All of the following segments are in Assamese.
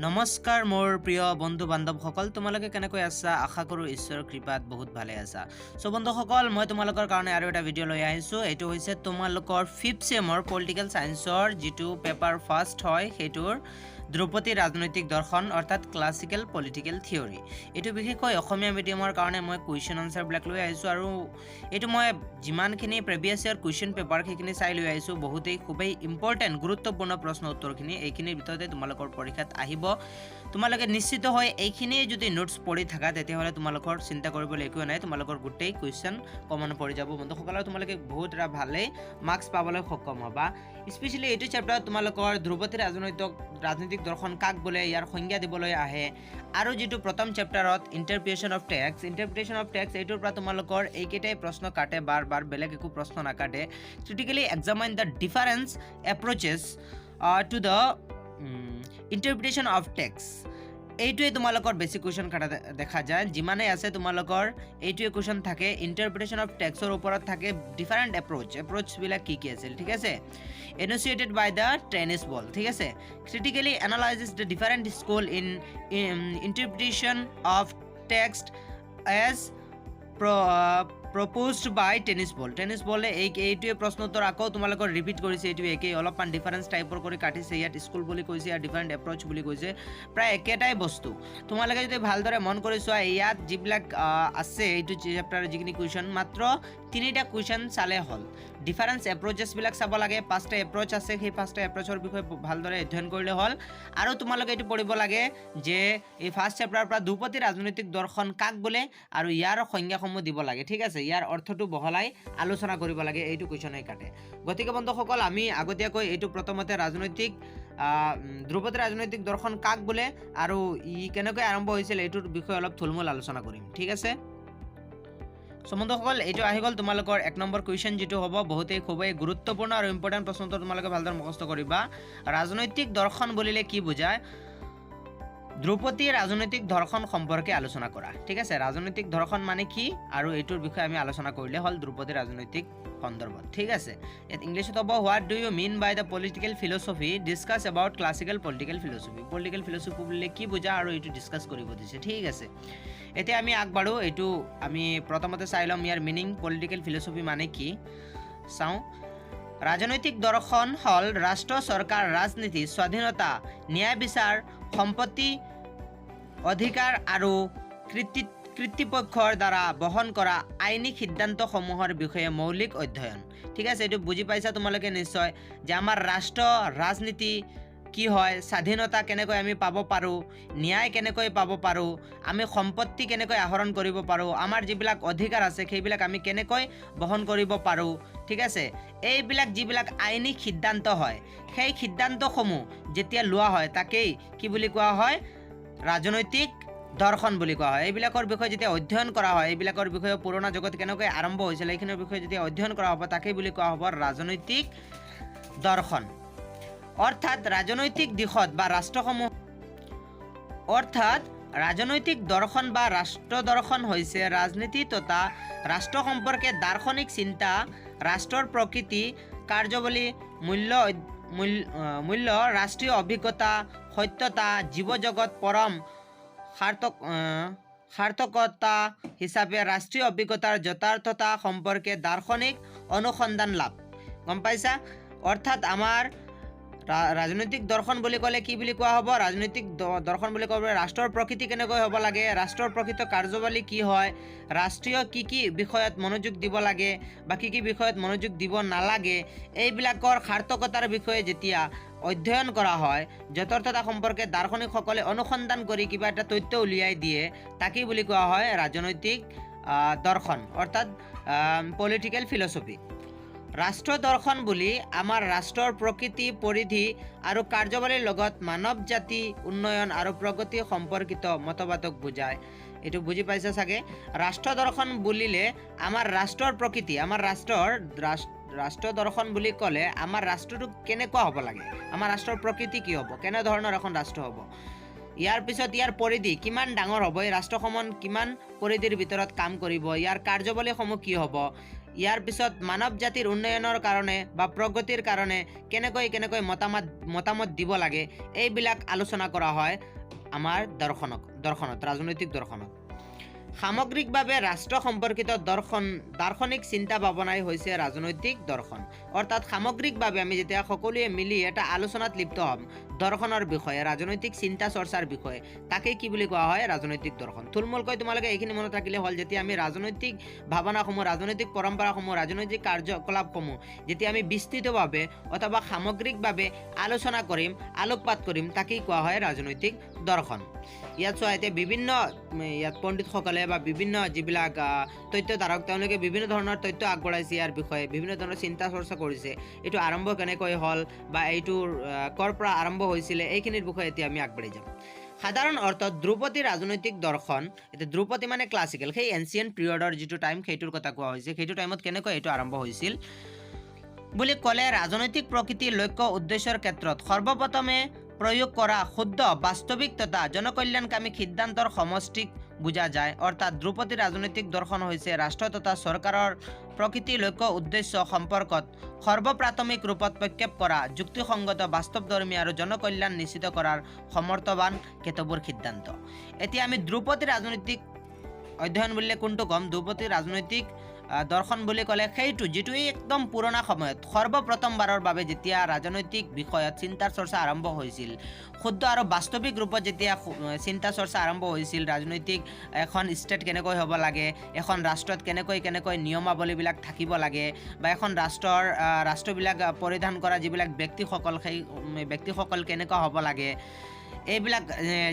নমস্কাৰ মোৰ প্ৰিয় বন্ধু বান্ধৱসকল, তোমালোকে কেনেকৈ আছা? আশা কৰোঁ ঈশ্বৰৰ কৃপাত বহুত ভালে আছা। চ' বন্ধুসকল, মই তোমালোকৰ কাৰণে আৰু এটা ভিডিঅ' লৈ আহিছোঁ। এইটো হৈছে তোমালোকৰ 5th চেমৰ পলিটিকেল ছায়েন্সৰ যিটো পেপাৰ ফাৰ্ষ্ট হয় সেইটোৰ দ্ৰৌপদী ৰাজনৈতিক দৰ্শন অৰ্থাৎ ক্লাছিকেল পলিটিকেল থিয়ৰী। এইটো বিশেষকৈ অসমীয়া মিডিয়ামৰ কাৰণে মই কুৱেশ্যন আনচাৰবিলাক লৈ আহিছোঁ আৰু এইটো মই যিমানখিনি প্ৰিভিয়াছ ইয়াৰ কুৱেশ্যন পেপাৰ সেইখিনি চাই লৈ আহিছোঁ। বহুতেই খুবেই ইম্পৰ্টেণ্ট গুৰুত্বপূৰ্ণ প্ৰশ্ন উত্তৰখিনি এইখিনিৰ ভিতৰতে তোমালোকৰ পৰীক্ষাত আহিব। তোমালোকে নিশ্চিত হৈ এইখিনি যদি নোটছ পঢ়ি থাকা তেতিয়াহ'লে তোমালোকৰ চিন্তা কৰিবলৈ একো নাই, তোমালোকৰ গোটেই কুৱেশ্যন কমন পৰি যাব বন্ধুসকল, তোমালোকে বহুত এটা ভালেই মাৰ্কছ পাবলৈ সক্ষম হ'বা। স্পেচিয়েলি এইটো চেপ্টাৰত তোমালোকৰ দ্ৰৌপদী ৰাজনৈতিক দৰ্শন কাক বোলে ইয়াৰ সংজ্ঞা দিবলৈ আহে আৰু যিটো প্ৰথম চেপ্টাৰত ইণ্টাৰপ্ৰিটেশ্যন অফ টেক্স এইটোৰ পৰা তোমালোকৰ এইকেইটাই প্ৰশ্ন কাটে, বাৰ বেলেগ একো প্ৰশ্ন নাকাটে। Critically examine the difference approaches to the interpretation of texts. এইটোৱে তোমালোকৰ বেছি কুৱেশ্যন কাটা দেখা যায়। যিমানেই আছে তোমালোকৰ এইটোৱে কুৱেশ্যন থাকে। ইণ্টাৰপ্ৰিটেশ্যন অফ টেক্সৰ ওপৰত থাকে ডিফাৰেণ্ট এপ্ৰ'চবিলাক কি আছিল, ঠিক আছে। এন'চিয়েটেড বাই দ্য টেনিছ বল, ঠিক আছে। Critically analyses the different school in interpretation of text as proposed by tennis বলে এইটোৱে প্ৰশ্ন উত্তৰ আকৌ তোমালোকৰ ৰিপিট কৰিছে। এইটোৱে একেই, অলপমান ডিফাৰেঞ্চ টাইপৰ কৰি কাটিছে। ইয়াত স্কুল বুলি কৈছে, ইয়াত ডিফাৰেণ্ট এপ্ৰ'চ বুলি কৈছে, প্ৰায় একেটাই বস্তু। তোমালোকে যদি ভালদৰে মন কৰি চোৱা ইয়াত যিবিলাক আছে এইটো চেপ্টাৰৰ যিখিনি কুৱেশ্যন মাত্ৰ 3টা কুৱেশ্যন চালে হ'ল। ডিফাৰেঞ্চ এপ্ৰ'চেছবিলাক চাব লাগে। 5টা এপ্ৰ'চ আছে, সেই 5টা এপ্ৰ'চৰ বিষয়ে ভালদৰে অধ্যয়ন কৰিলে হ'ল। আৰু তোমালোকে এইটো পঢ়িব লাগে যে এই ফাৰ্ষ্ট চেপ্টাৰৰ পৰা দ্ৰৌপদী ৰাজনৈতিক দৰ্শন কাক বোলে আৰু ইয়াৰ সংজ্ঞাসমূহ দিব লাগে, ঠিক আছে। ইয়াৰ অৰ্থটো বহলাই আলোচনা কৰিব লাগে, এইটো কুৱেশ্যনে কাটে। গতিকে বন্ধুসকল, আমি আগতীয়াকৈ এইটো প্ৰথমতে দ্ৰৌপদী ৰাজনৈতিক দৰ্শন কাক বোলে আৰু ই কেনেকৈ আৰম্ভ হৈছিল এইটোৰ বিষয়ে অলপ থুলমূল আলোচনা কৰিম, ঠিক আছে। চ' বন্ধুসকল, এইটো আহি গ'ল তোমালোকৰ 1 নম্বৰ কুৱেশ্যন, যিটো হ'ব বহুতেই খুবেই গুৰুত্বপূৰ্ণ আৰু ইম্পৰ্টেণ্ট প্ৰশ্নটো তোমালোকে ভালদৰে মুখস্থ কৰিবা। ৰাজনৈতিক দৰ্শন বুলিলে কি বুজায়? দ্ৰৌপদী ৰাজনৈতিক দৰ্শন সম্পৰ্কে আলোচনা কৰা, ঠিক আছে। ৰাজনৈতিক দৰ্শন মানে কি আৰু এইটোৰ বিষয়ে আমি আলোচনা কৰিলে হ'ল দ্ৰৌপদী ৰাজনৈতিক সন্দৰ্ভত, ঠিক আছে। ইয়াত ইংলিছত হ'ব what do you mean by the political philosophy discuss about classical political philosophy বুলিলে কি বুজা আৰু এইটো ডিছকাছ কৰিব দিছে, ঠিক আছে। এতিয়া আমি আগবাঢ়ো, এইটো আমি প্ৰথমতে চাই ল'ম ইয়াৰ মিনিং। পলিটিকেল ফিলচফি মানে কি চাওঁ। ৰাজনৈতিক দৰ্শন হ'ল ৰাষ্ট্ৰ, চৰকাৰ, ৰাজনীতি, স্বাধীনতা, ন্যায় বিচাৰ, সম্পত্তি অধিকাৰ আৰু কৰ্তৃপক্ষৰ দ্বাৰা বহন কৰা আইনী সিদ্ধান্তসমূহৰ বিষয়ে মৌলিক অধ্যয়ন, ঠিক আছে। এইটো বুজি পাইছা তোমালোকে নিশ্চয় যে আমাৰ ৰাষ্ট্ৰ, ৰাজনীতি কি হয়, স্বাধীনতা কেনেকৈ আমি পাব পাৰোঁ, ন্যায় কেনেকৈ পাব পাৰোঁ, আমি সম্পত্তি কেনেকৈ আহৰণ কৰিব পাৰোঁ, আমাৰ যিবিলাক অধিকাৰ আছে সেইবিলাক আমি কেনেকৈ বহন কৰিব পাৰোঁ, ঠিক আছে। এইবিলাক যিবিলাক আইনী সিদ্ধান্ত হয় সেই সিদ্ধান্তসমূহ যেতিয়া লোৱা হয় তাকেই কি বুলি কোৱা হয়? ৰাজনৈতিক দৰ্শন বুলি কোৱা হয়। এইবিলাকৰ বিষয়ে যেতিয়া অধ্যয়ন কৰা হয়, এইবিলাকৰ বিষয়ে পুৰণা জগত কেনেকৈ আৰম্ভ হৈছিল এইখিনিৰ বিষয়ে যেতিয়া অধ্যয়ন কৰা হ'ব তাকেই বুলি কোৱা হ'ব ৰাজনৈতিক দৰ্শন। অৰ্থাৎ ৰাজনৈতিক দিশত বা ৰাজনৈতিক দৰ্শন বা ৰাষ্ট্ৰ দৰ্শন হৈছে ৰাজনীতি তথা ৰাষ্ট্ৰ সম্পৰ্কে দাৰ্শনিক চিন্তা, ৰাষ্ট্ৰৰ প্ৰকৃতি, কাৰ্যাৱলী, মূল্য, ৰাষ্ট্ৰীয় অভিজ্ঞতা, সত্যতা, জীৱজগত, পৰম সাৰ্থকতা হিচাপে ৰাষ্ট্ৰীয় অভিজ্ঞতাৰ যথাৰ্থতা সম্পৰ্কে দাৰ্শনিক অনুসন্ধান লাভ। গম পাইছা? অৰ্থাৎ আমাৰ ৰাজনৈতিক দৰ্শন বুলি ক'লে কি বুলি কোৱা হ'ব? ৰাজনৈতিক দৰ্শন বুলি ক'লে ৰাষ্ট্ৰৰ প্ৰকৃতি কেনেকৈ হ'ব লাগে, ৰাষ্ট্ৰৰ প্ৰকৃত কাৰ্যাৱলী কি হয়, ৰাষ্ট্ৰীয় কি বিষয়ত মনোযোগ দিব লাগে বা কি বিষয়ত মনোযোগ দিব নালাগে, এইবিলাকৰ সাৰ্থকতাৰ বিষয়ে যেতিয়া অধ্যয়ন কৰা হয়, যথাৰ্থতা সম্পৰ্কে দাৰ্শনিকসকলে অনুসন্ধান কৰি কিবা এটা তথ্য উলিয়াই দিয়ে, তাকেই বুলি কোৱা হয় ৰাজনৈতিক দৰ্শন অৰ্থাৎ পলিটিকেল ফিলচফি। ৰাষ্ট্ৰ দৰ্শন বুলি আমাৰ ৰাষ্ট্ৰৰ প্ৰকৃতি, পৰিধি আৰু কাৰ্যাৱলীৰ লগত মানৱ জাতি উন্নয়ন আৰু প্ৰগতি সম্পৰ্কিত মতবাদক বুজায়। এইটো বুজি পাইছা চাগে? ৰাষ্ট্ৰ দৰ্শন বুলিলে আমাৰ ৰাষ্ট্ৰৰ প্ৰকৃতি, আমাৰ ৰাষ্ট্ৰ দৰ্শন বুলি ক'লে আমাৰ ৰাষ্ট্ৰটো কেনেকুৱা হ'ব লাগে, আমাৰ ৰাষ্ট্ৰৰ প্ৰকৃতি কি হ'ব, কেনেধৰণৰ এখন ৰাষ্ট্ৰ হ'ব, ইয়াৰ পিছত ইয়াৰ পৰিধি কিমান ডাঙৰ হ'ব, এই ৰাষ্ট্ৰসমূহ কিমান পৰিধিৰ ভিতৰত কাম কৰিব, ইয়াৰ কাৰ্যাৱলীসমূহ কি হ'ব, ইয়াৰ পিছত মানৱ জাতিৰ উন্নয়নৰ কাৰণে বা প্ৰগতিৰ কাৰণে কেনেকৈ কেনেকৈ মতামত দিব লাগে এইবিলাক আলোচনা কৰা হয় আমাৰ দৰ্শনত ৰাজনৈতিক দৰ্শনত। সামগ্ৰিকভাৱে ৰাষ্ট্ৰ সম্পৰ্কিত দাৰ্শনিক চিন্তা ভাৱনাই হৈছে ৰাজনৈতিক দৰ্শন। অৰ্থাৎ সামগ্ৰিকভাৱে আমি যেতিয়া সকলোৱে মিলি এটা আলোচনাত লিপ্ত হ'ম দৰ্শনৰ বিষয়ে, ৰাজনৈতিক চিন্তা চৰ্চাৰ বিষয়ে, তাকে কি বুলি কোৱা হয়? ৰাজনৈতিক দৰ্শন। থুলমূলকৈ তোমালোকে এইখিনি মনত ৰাখিলে হ'ল, যেতিয়া আমি ৰাজনৈতিক ভাৱনাসমূহ, ৰাজনৈতিক পৰম্পৰাসমূহ, ৰাজনৈতিক কাৰ্যকলাপসমূহ যেতিয়া আমি বিস্তৃতভাৱে অথবা সামগ্ৰিকভাৱে আলোচনা কৰিম, আলোকপাত কৰিম, তাকেই কোৱা হয় ৰাজনৈতিক দৰ্শন। ইয়াত চোৱা, এতিয়া বিভিন্ন পণ্ডিতসকলে বা বিভিন্ন যিবিলাক তথ্যধাৰক তেওঁলোকে বিভিন্ন ধৰণৰ তথ্য আগবঢ়াইছে ইয়াৰ বিষয়ে, বিভিন্ন ধৰণৰ চিন্তা চৰ্চা কৰিছে। এইটো আৰম্ভ কেনেকৈ হ'ল বা এইটোৰ ক'ৰ পৰা আৰম্ভ হৈছিলে, এইখিনিৰ বিষয়ে এতিয়া আমি আগবাঢ়ি যাম। সাধাৰণ অৰ্থত ধ্ৰুপদী ৰাজনৈতিক দৰ্শন, এতিয়া ধ্ৰুপদী মানে ক্লাছিকেল, সেই এনচিয়েণ্ট পিৰিয়ডৰ যিটো টাইম সেইটোৰ কথা কোৱা হৈছে। সেইটো টাইমত কেনেকৈ এইটো আৰম্ভ হৈছিল বুলি ক'লে, ৰাজনৈতিক প্ৰকৃতিৰ লক্ষ্য উদ্দেশ্যৰ ক্ষেত্ৰত সৰ্বপ্ৰথমে প্ৰয়োগ কৰা শুদ্ধ বাস্তৱিক তথা জনকল্যাণকামী সিদ্ধান্তৰ সমষ্টিক বুজা যায়। অৰ্থাৎ ধ্ৰুপদী ৰাজনৈতিক দৰ্শন হৈছে ৰাষ্ট্ৰ তথা চৰকাৰৰ প্ৰকৃতি লক্ষ্য উদ্দেশ্য সম্পৰ্কত সৰ্বপ্ৰাথমিক ৰূপত প্ৰক্ষেপ কৰা যুক্তিসংগত বাস্তৱধৰ্মী আৰু জনকল্যাণ নিশ্চিত কৰাৰ সমৰ্থবান কেতবোৰ সিদ্ধান্ত। এতিয়া আমি ধ্ৰুপদী ৰাজনৈতিক অধ্যয়ন বুলিলে কোনটো ক'ম? ধ্ৰুপদী ৰাজনৈতিক দৰ্শন বুলি ক'লে সেইটো যিটো একদম পুৰণা সময়ত সৰ্বপ্ৰথমবাৰৰ বাবে যেতিয়া ৰাজনৈতিক বিষয়ত চিন্তাৰ চৰ্চা আৰম্ভ হৈছিল, শুদ্ধ আৰু বাস্তৱিক ৰূপত যেতিয়া চিন্তা চৰ্চা আৰম্ভ হৈছিল, ৰাজনৈতিক এখন ষ্টেট কেনেকৈ হ'ব লাগে, এখন ৰাষ্ট্ৰত কেনেকৈ নিয়মাৱলীবিলাক থাকিব লাগে, বা এখন ৰাষ্ট্ৰবিলাক পৰিধান কৰা যিবিলাক ব্যক্তিসকল, সেই ব্যক্তিসকল কেনেকুৱা হ'ব লাগে, এইবিলাক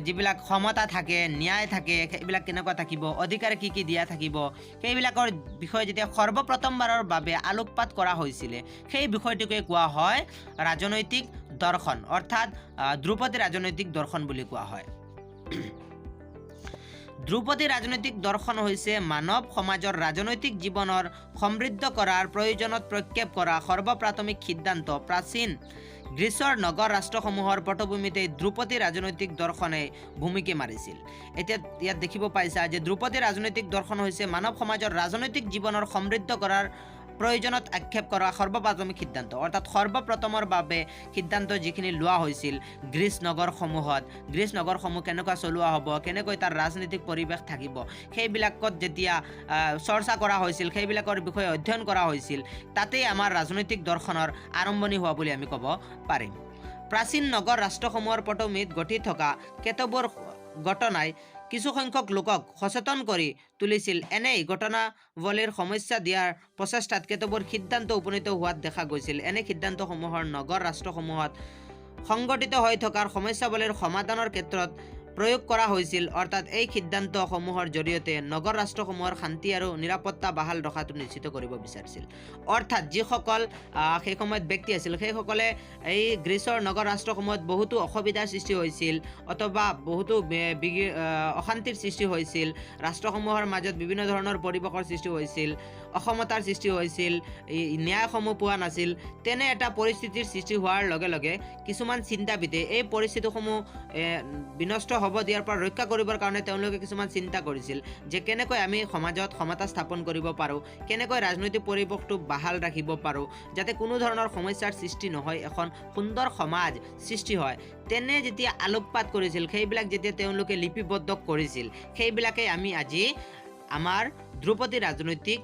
যিবিলাক ক্ষমতা থাকে, ন্যায় থাকে, সেইবিলাক কেনেকুৱা থাকিব, অধিকাৰ কি কি দিয়া থাকিব, সেইবিলাকৰ বিষয়ে যেতিয়া সৰ্বপ্ৰথমবাৰৰ বাবে আলোকপাত কৰা হৈছিলে, সেই বিষয়টোকে কোৱা হয় ৰাজনৈতিক দৰ্শন, অৰ্থাৎ ধ্ৰুপদী ৰাজনৈতিক দৰ্শন বুলি কোৱা হয়। ধ্ৰুপদী ৰাজনৈতিক দৰ্শন হৈছে মানৱ সমাজৰ ৰাজনৈতিক জীৱনৰ সমৃদ্ধ কৰাৰ প্ৰয়োজনত প্ৰক্ষেপ কৰা সৰ্বপ্ৰাথমিক সিদ্ধান্ত। প্ৰাচীন গ্ৰীচৰ নগৰ ৰাষ্ট্ৰসমূহৰ পটভূমিতে ধ্ৰুপদী ৰাজনৈতিক দৰ্শনে ভূমিকা মাৰিছিল। এতিয়া ইয়াত দেখিব পাইছা যে ধ্ৰুপদী ৰাজনৈতিক দৰ্শন হৈছে মানৱ সমাজৰ ৰাজনৈতিক জীৱনৰ সমৃদ্ধ কৰাৰ প্ৰয়োজনত আক্ষেপ কৰা সৰ্বপ্ৰাথমিক সিদ্ধান্ত। অৰ্থাৎ সৰ্বপ্ৰথমৰ বাবে সিদ্ধান্ত যিখিনি লোৱা হৈছিল গ্ৰীচ নগৰসমূহ কেনেকুৱা চলোৱা হ'ব, কেনেকৈ তাৰ ৰাজনৈতিক পৰিৱেশ থাকিব, সেইবিলাকত যেতিয়া চৰ্চা কৰা হৈছিল, সেইবিলাকৰ বিষয়ে অধ্যয়ন কৰা হৈছিল, তাতেই আমাৰ ৰাজনৈতিক দৰ্শনৰ আৰম্ভণি হোৱা বুলি আমি ক'ব পাৰিম। প্ৰাচীন নগৰ ৰাষ্ট্ৰসমূহৰ পটভূমিত গঠিত থকা কেতবোৰ ঘটনাই কিছু সংখ্যক লোকক সচেতন কৰি তুলিছিল। এনেই ঘটনাৱলীৰ সমস্যা দিয়াৰ প্ৰচেষ্টাত কেতবোৰ সিদ্ধান্ত উপনীত হোৱাত দেখা গৈছিল। এনে সিদ্ধান্তসমূহৰ নগৰ ৰাষ্ট্ৰসমূহত সংগঠিত হৈ থকাৰ সমস্যাৱলীৰ সমাধানৰ ক্ষেত্ৰত প্ৰয়োগ কৰা হৈছিল। অৰ্থাৎ এই সিদ্ধান্তসমূহৰ জৰিয়তে নগৰ ৰাষ্ট্ৰসমূহৰ শান্তি আৰু নিৰাপত্তা বাহাল ৰখাটো নিশ্চিত কৰিব বিচাৰিছিল। অৰ্থাৎ যিসকল সেই সময়ত ব্যক্তি আছিল, সেইসকলে এই গ্ৰীচৰ নগৰ ৰাষ্ট্ৰসমূহত বহুতো অসুবিধাৰ সৃষ্টি হৈছিল অথবা বহুতো অশান্তিৰ সৃষ্টি হৈছিল, ৰাষ্ট্ৰসমূহৰ মাজত বিভিন্ন ধৰণৰ পৰিৱেশৰ সৃষ্টি হৈছিল, অসমতাৰ সৃষ্টি হৈছিল, ন্যায়সমূহ পোৱা নাছিল। তেনে এটা পৰিস্থিতিৰ সৃষ্টি হোৱাৰ লগে লগে কিছুমান চিন্তাবিদে এই পৰিস্থিতিসমূহ বিনষ্ট হ'ব দিয়াৰ পৰা ৰক্ষা কৰিবৰ কাৰণে তেওঁলোকে কিছুমান চিন্তা কৰিছিল যে কেনেকৈ আমি সমাজত সমতা স্থাপন কৰিব পাৰোঁ, কেনেকৈ ৰাজনৈতিক পৰিৱেশটো বাহাল ৰাখিব পাৰোঁ, যাতে কোনো ধৰণৰ সমস্যাৰ সৃষ্টি নহয়, এখন সুন্দৰ সমাজ সৃষ্টি হয়। তেনে যেতিয়া আলোকপাত কৰিছিল, সেইবিলাক যেতিয়া তেওঁলোকে লিপিবদ্ধ কৰিছিল, সেইবিলাকেই আমি আজি আমাৰ ধ্ৰুপদী ৰাজনৈতিক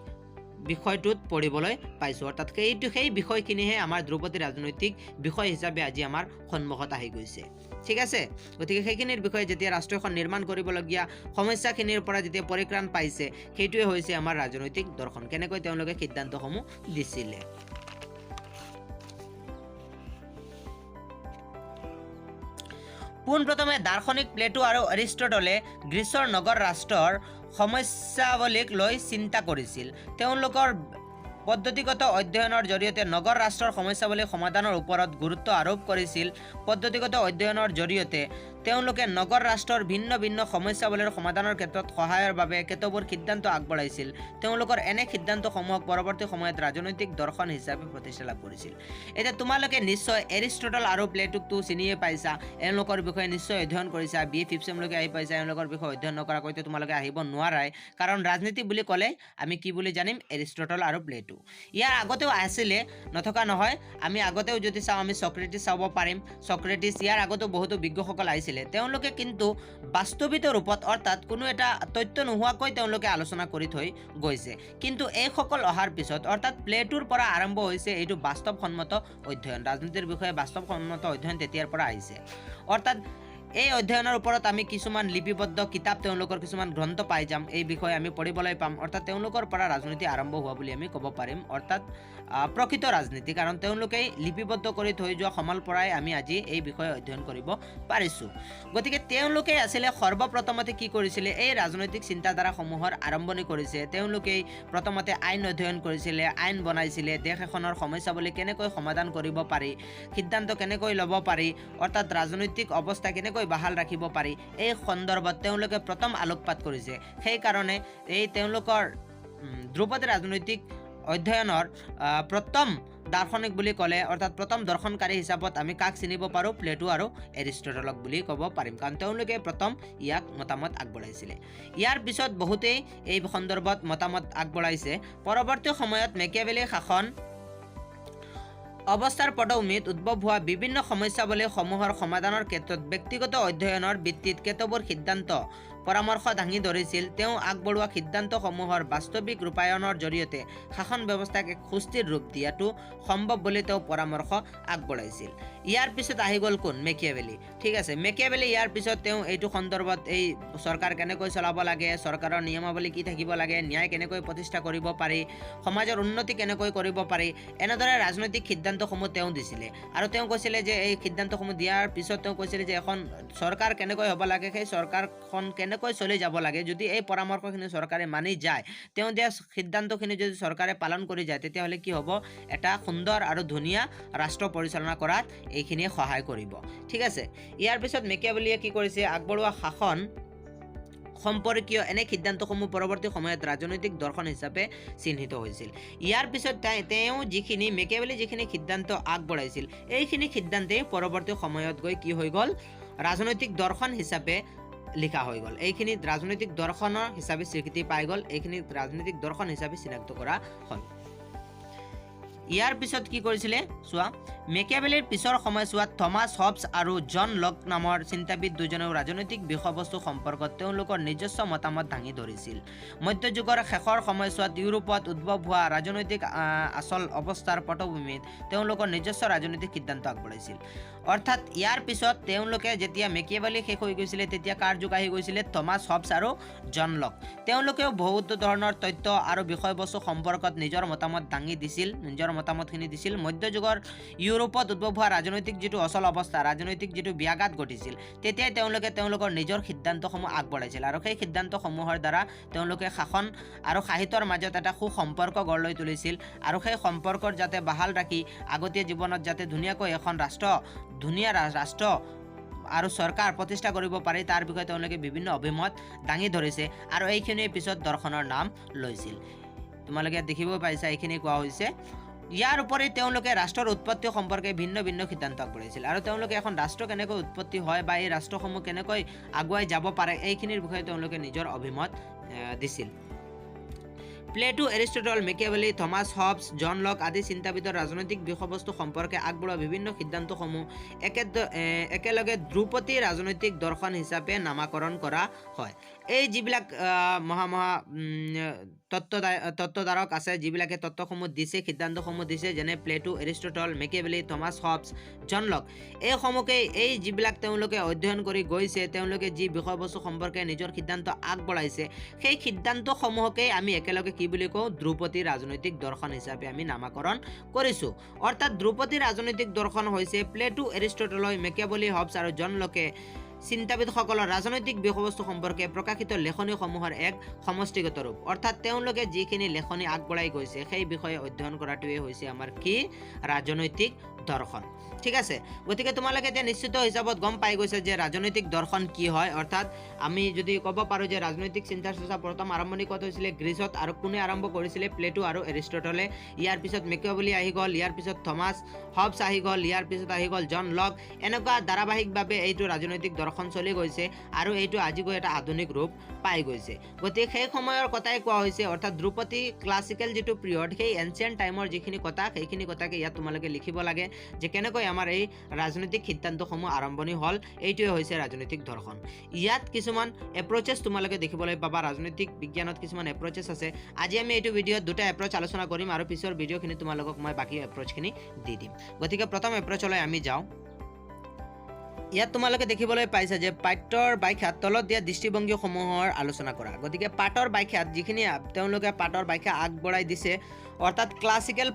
বিষয়টোত পঢ়িবলৈ পাইছোঁ। অৰ্থাৎ সেই বিষয়খিনিহে আমাৰ ধ্ৰুপদী ৰাজনৈতিক বিষয় হিচাপে আজি আমাৰ সন্মুখত আহি গৈছে। ঠিক আছে, গতিকে সেইখিনিৰ বিষয়ে যেতিয়া ৰাষ্ট্ৰখন নিৰ্মাণ কৰিবলগীয়া সমস্যাখিনিৰ পৰা যেতিয়া পৰিত্ৰাণ পাইছে, সেইটোৱে হৈছে আমাৰ ৰাজনৈতিক দৰ্শন, কেনেকৈ তেওঁলোকে সিদ্ধান্তসমূহ দিছিলে। পোনপ্ৰথমে দাৰ্শনিক প্লেটো আৰু এৰিষ্টটলে গ্ৰীচৰ নগৰ ৰাষ্ট্ৰৰ সমস্যাৱলীক লৈ চিন্তা কৰিছিল। তেওঁলোকৰ পদ্ধতিগত অধ্যয়নৰ জৰিয়তে নগৰ ৰাষ্ট্ৰৰ সমস্যাৱলী সমাধানৰ ওপৰত গুৰুত্ব আৰোপ কৰিছিল। পদ্ধতিগত অধ্যয়নৰ জৰিয়তে তেওঁলোকে নগৰ ৰাষ্ট্ৰৰ ভিন্ন ভিন্ন সমস্যাৱলীৰ সমাধানৰ ক্ষেত্ৰত সহায়ৰ বাবে কেতবোৰ সিদ্ধান্ত আগবঢ়াইছিল। তেওঁলোকৰ এনে সিদ্ধান্তসমূহক পৰৱৰ্তী সময়ত ৰাজনৈতিক দৰ্শন হিচাপে প্ৰতিষ্ঠা লাভ কৰিছিল। এতিয়া তোমালোকে নিশ্চয় এৰিষ্টটল আৰু প্লেটোকতো চিনিয়ে পাইছা, এওঁলোকৰ বিষয়ে নিশ্চয় অধ্যয়ন কৰিছা। BA 5th চেমলৈকে আহি পাইছা, এওঁলোকৰ বিষয়ে অধ্যয়ন নকৰাকৈতো তোমালোকে আহিব নোৱাৰাই, কাৰণ ৰাজনীতি বুলি ক'লে আমি কি বুলি জানিম? এৰিষ্টটল আৰু প্লেটো। ইয়াৰ আগতেও আছিলে, নথকা নহয়। আমি আগতেও যদি চাওঁ, আমি সক্ৰেটিছ চাব পাৰিম। সক্ৰেটিছ, ইয়াৰ আগতেও বহুতো বিজ্ঞসকল আহিছিলে। তেওঁলোকে কিন্তু বাস্তৱিত ৰূপত, অৰ্থাৎ কোনো এটা তথ্য নোহোৱাকৈ তেওঁলোকে আলোচনা কৰি থৈ গৈছে। কিন্তু এইসকল অহাৰ পিছত, অৰ্থাৎ প্লেটোৰ পৰা আৰম্ভ হৈছে এইটো বাস্তৱসন্মত অধ্যয়ন। ৰাজনীতিৰ বিষয়ে বাস্তৱসন্মত অধ্যয়ন তেতিয়াৰ পৰা আহিছে। অৰ্থাৎ এই অধ্যয়নৰ ওপৰত আমি কিছুমান লিপিবদ্ধ কিতাপ, তেওঁলোকৰ কিছুমান গ্ৰন্থ পাই যাম। এই বিষয়ে আমি পঢ়িবলৈ পাম। অৰ্থাৎ তেওঁলোকৰ পৰা ৰাজনীতি আৰম্ভ হোৱা বুলি আমি ক'ব পাৰিম, অৰ্থাৎ প্ৰকৃত ৰাজনীতি, কাৰণ তেওঁলোকেই লিপিবদ্ধ কৰি থৈ যোৱা সময়ৰ পৰাই আমি আজি এই বিষয়ে অধ্যয়ন কৰিব পাৰিছোঁ। গতিকে তেওঁলোকেই আছিলে সৰ্বপ্ৰথমতে কি কৰিছিলে? এই ৰাজনৈতিক চিন্তাধাৰাসমূহৰ আৰম্ভণি কৰিছে। তেওঁলোকেই প্ৰথমতে আইন অধ্যয়ন কৰিছিলে, আইন বনাইছিলে, দেশ এখনৰ সমস্যাৱলী কেনেকৈ সমাধান কৰিব পাৰি, সিদ্ধান্ত কেনেকৈ ল'ব পাৰি, অৰ্থাৎ ৰাজনৈতিক অৱস্থা কেনেকৈ বাহাল ৰাখিব পাৰি, এই সন্দৰ্ভত তেওঁলোকে প্ৰথম আলোকপাত কৰিছে। সেইকাৰণে এই তেওঁলোকৰ ধ্ৰুপদী ৰাজনৈতিক অধ্যয়নৰ প্ৰথম দাৰ্শনিক বুলি ক'লে, অৰ্থাৎ প্ৰথম দৰ্শনকাৰী হিচাপত আমি কাক চিনিব পাৰোঁ? প্লেটো আৰু এৰিষ্টটলক বুলি ক'ব পাৰিম, কাৰণ তেওঁলোকে প্ৰথম ইয়াক মতামত আগবঢ়াইছিলে। ইয়াৰ পিছত বহুতেই এই সন্দৰ্ভত মতামত আগবঢ়াইছে। পৰৱৰ্তী সময়ত মেকিয়াভেলিৰ শাসন অৱস্থাৰ পটভূমিত উদ্ভৱ হোৱা বিভিন্ন সমস্যাৱলীসমূহৰ সমাধানৰ ক্ষেত্ৰত ব্যক্তিগত অধ্যয়নৰ ভিত্তিত কেতবোৰ সিদ্ধান্ত পৰামৰ্শ দাঙি ধৰিছিল। তেওঁ আগবঢ়োৱা সিদ্ধান্তসমূহৰ বাস্তৱিক ৰূপায়ণৰ জৰিয়তে শাসন ব্যৱস্থাক এক সুস্থিৰ ৰূপ দিয়াটো সম্ভৱ বুলি তেওঁ পৰামৰ্শ আগবঢ়াইছিল। ইয়াৰ পিছত আহি গ'ল কোন? মেকিয়াভেলি। ঠিক আছে, মেকিয়াভেলি ইয়াৰ পিছত তেওঁ এইটো সন্দৰ্ভত এই চৰকাৰ কেনেকৈ চলাব লাগে, চৰকাৰৰ নিয়মাৱলী কি থাকিব লাগে, ন্যায় কেনেকৈ প্ৰতিষ্ঠা কৰিব পাৰি, সমাজৰ উন্নতি কেনেকৈ কৰিব পাৰি, এনেদৰে ৰাজনৈতিক সিদ্ধান্তসমূহ তেওঁ দিছিলে। আৰু তেওঁ কৈছিলে যে এই সিদ্ধান্তসমূহ দিয়াৰ পিছত তেওঁ কৈছিলে যে এখন চৰকাৰ কেনেকৈ হ'ব লাগে, সেই চৰকাৰখন কেনেকৈ চলি যাব লাগে। যদি এই পৰামৰ্শখিনি চৰকাৰে মানি যায়, তেওঁ দিয়া সিদ্ধান্তখিনি যদি চৰকাৰে পালন কৰি যায়, তেতিয়াহ'লে কি হ'ব? এটা সুন্দৰ আৰু ধুনীয়া ৰাষ্ট্ৰ পৰিচালনা কৰাত এইখিনিয়ে সহায় কৰিব। ঠিক আছে, ইয়াৰ পিছত মেকিয়াভেলিয়ে কি কৰিছে? আগবঢ়োৱা শাসন সম্পৰ্কীয় এনে সিদ্ধান্তসমূহ পৰৱৰ্তী সময়ত ৰাজনৈতিক দৰ্শন হিচাপে চিহ্নিত হৈছিল। ইয়াৰ পিছত তেওঁ মেকিয়াভেলি যিখিনি সিদ্ধান্ত আগবঢ়াইছিল, এইখিনি সিদ্ধান্তেই পৰৱৰ্তী সময়ত গৈ কি হৈ গ'ল? ৰাজনৈতিক দৰ্শন হিচাপে লিখা হৈ গ'ল। এইখিনি ৰাজনৈতিক দৰ্শনৰ হিচাপে স্বীকৃতি পাই গ'ল, এইখিনি ৰাজনৈতিক দৰ্শন হিচাপে চিনাক্ত কৰা হ'ল। ইয়াৰ পিছত কি কৰিছিলে চোৱা, মেকিয়াভেলিৰ পিছৰ সময়ছোৱাত থমাছ হবছ আৰু জন লক নামৰ চিন্তাবিদ দুজনেও ৰাজনৈতিক বিষয়বস্তু সম্পৰ্কত তেওঁলোকৰ নিজস্ব মতামত দাঙি ধৰিছিল। মধ্যযুগৰ শেষৰ সময়ছোৱাত ইউৰোপত উদ্ভৱ হোৱা ৰাজনৈতিক আচল অৱস্থাৰ পটভূমিত তেওঁলোকৰ নিজস্ব ৰাজনৈতিক সিদ্ধান্ত আগবঢ়াইছিল। অৰ্থাৎ ইয়াৰ পিছত তেওঁলোকে যেতিয়া মেকিয়াভেলি শেষ হৈ গৈছিলে, তেতিয়া কাৰ যুগ আহি গৈছিলে? থমাছ হবছ আৰু জন লক। তেওঁলোকেও বহুতো ধৰণৰ তথ্য আৰু বিষয়বস্তু সম্পৰ্কত নিজৰ মতামত দাঙি দিছিল, নিজৰ মতামতখিনি দিছিল। মধ্যযুগৰ ইউৰোপত উদ্ভৱ হোৱা ৰাজনৈতিক যিটো অচল অৱস্থা, ৰাজনৈতিক যিটো ব্যাঘাত ঘটিছিল, তেতিয়াই তেওঁলোকে তেওঁলোকৰ নিজৰ সিদ্ধান্তসমূহ আগবঢ়াইছিল। আৰু সেই সিদ্ধান্তসমূহৰ দ্বাৰা তেওঁলোকে শাসন আৰু সাহিত্যৰ মাজত এটা সুসম্পৰ্ক গঢ় লৈ তুলিছিল। আৰু সেই সম্পৰ্কৰ যাতে বাহাল ৰাখি আগতীয়া জীৱনত যাতে ধুনীয়াকৈ এখন ধুনীয়া ৰাষ্ট্ৰ আৰু চৰকাৰ প্ৰতিষ্ঠা কৰিব পাৰি, তাৰ বিষয়ে তেওঁলোকে বিভিন্ন অভিমত দাঙি ধৰিছে। আৰু এইখিনিৰ পিছত দৰ্শনৰ নাম লৈছিল। তোমালোকে দেখিব পাইছা, এইখিনি কোৱা হৈছে। ইয়াৰ উপৰি তেওঁলোকে ৰাষ্ট্ৰৰ উৎপত্তি সম্পৰ্কে ভিন্ন ভিন্ন সিদ্ধান্ত আগবঢ়াইছিল। আৰু তেওঁলোকে এখন ৰাষ্ট্ৰ কেনেকৈ উৎপত্তি হয় বা এই ৰাষ্ট্ৰসমূহ কেনেকৈ আগুৱাই যাব পাৰে, এইখিনিৰ বিষয়ে তেওঁলোকে নিজৰ অভিমত দিছিল। Plato, Aristotle, Machiavelli, Thomas Hobbes, John Locke আদি চিন্তাবিদৰ ৰাজনৈতিক বিষয়বস্তু সম্পৰ্কে আগবঢ়োৱা বিভিন্ন সিদ্ধান্তসমূহ একেলগে ধ্ৰুপদী ৰাজনৈতিক দৰ্শন হিচাপে নামাকৰণ কৰা হয়। এই যিবিলাক তত্ত্বধাৰক আছে, যিবিলাকে তত্ত্বসমূহ দিছে, সিদ্ধান্তসমূহ দিছে, যেনে Plato, Aristotle, Machiavelli, Thomas Hobbes, John Locke, এই যিবিলাক তেওঁলোকে অধ্যয়ন কৰি গৈছে, তেওঁলোকে যি বিষয়বস্তু সম্পৰ্কে নিজৰ সিদ্ধান্ত আগবঢ়াইছে, সেই সিদ্ধান্তসমূহকেই আমি একেলগে কি বুলি কওঁ? ধ্ৰুপদী ৰাজনৈতিক দৰ্শন হিচাপে আমি নামাকৰণ কৰিছোঁ। অৰ্থাৎ ধ্ৰুপদী ৰাজনৈতিক দৰ্শন হৈছে প্লেটো, এৰিষ্টটল, মেকিয়াভেলি, হবছ আৰু জন লকে চিন্তাবিদসকলৰ ৰাজনৈতিক বিষয়বস্তু সম্পৰ্কে প্ৰকাশিত লেখনিসমূহৰ এক সমষ্টিগত ৰূপ। অৰ্থাৎ তেওঁলোকে যিখিনি লেখনি আগবঢ়াই গৈছে, সেই বিষয়ে অধ্যয়ন কৰাটোৱে হৈছে আমাৰ কি? ৰাজনৈতিক দৰ্শন। ঠিক আছে, গতিকে তোমালোকে এতিয়া নিশ্চিত হিচাপত গম পাই গৈছে যে ৰাজনৈতিক দৰ্শন কি হয়। অৰ্থাৎ আমি যদি ক'ব পাৰোঁ যে ৰাজনৈতিক চিন্তা চৰ্চা প্ৰথম আৰম্ভণি ক'ত হৈছিলে? গ্ৰীচত। আৰু কোনে আৰম্ভ কৰিছিলে? প্লেটো আৰু এৰিষ্টটলে। ইয়াৰ পিছত মেকিয়াভেলি আহি গ'ল, ইয়াৰ পিছত থমাছ হবছ আহি গ'ল, ইয়াৰ পিছত আহি গ'ল জন লক। এনেকুৱা ধাৰাবাহিকভাৱে এইটো ৰাজনৈতিক দৰ্শন চলি গৈছে আৰু এইটো আজি গৈ এটা আধুনিক ৰূপ পাই গৈছে। গতিকে সেই সময়ৰ কথাই কোৱা হৈছে, অৰ্থাৎ ধ্ৰুপদী ক্লাছিকেল যিটো পিৰিয়ড, সেই এনচিয়েণ্ট টাইমৰ যিখিনি কথা, সেইখিনি কথাকে ইয়াত তোমালোকে লিখিব লাগে যে কেনেকৈ আমাৰ এই ৰাজনৈতিক সিদ্ধান্তসমূহ আৰম্ভণি হ'ল। এইটোৱে হৈছে ৰাজনৈতিক দৰ্শন। ইয়াত কিছুমান এপ্ৰচেছ তোমালোকে দেখিবলৈ পাবা। ৰাজনৈতিক বিজ্ঞানত কিছুমান এপ্ৰচেছ আছে। আজি আমি এইটো ভিডিঅ'ত দুটা এপ্ৰচ আলোচনা কৰিম আৰু পিছৰ ভিডিঅ'খিনি তোমালোকক মই বাকী এপ্ৰচখিনি দি দিম। গতিকে প্ৰথম এপ্ৰচলৈ আমি যাওঁ। ইয়াত তোমালোকে দেখিবলৈ পাইছা যে পাঠ্যৰ ব্যাখ্যাত তলত দিয়া দৃষ্টিভংগীসমূহৰ আলোচনা কৰা। গতিকে পাঠৰ ব্যাখ্যাত যিখিনি তেওঁলোকে পাঠৰ ব্যাখ্যা আগবঢ়াই দিছে, অৰ্থাৎ ক্লাছিকেল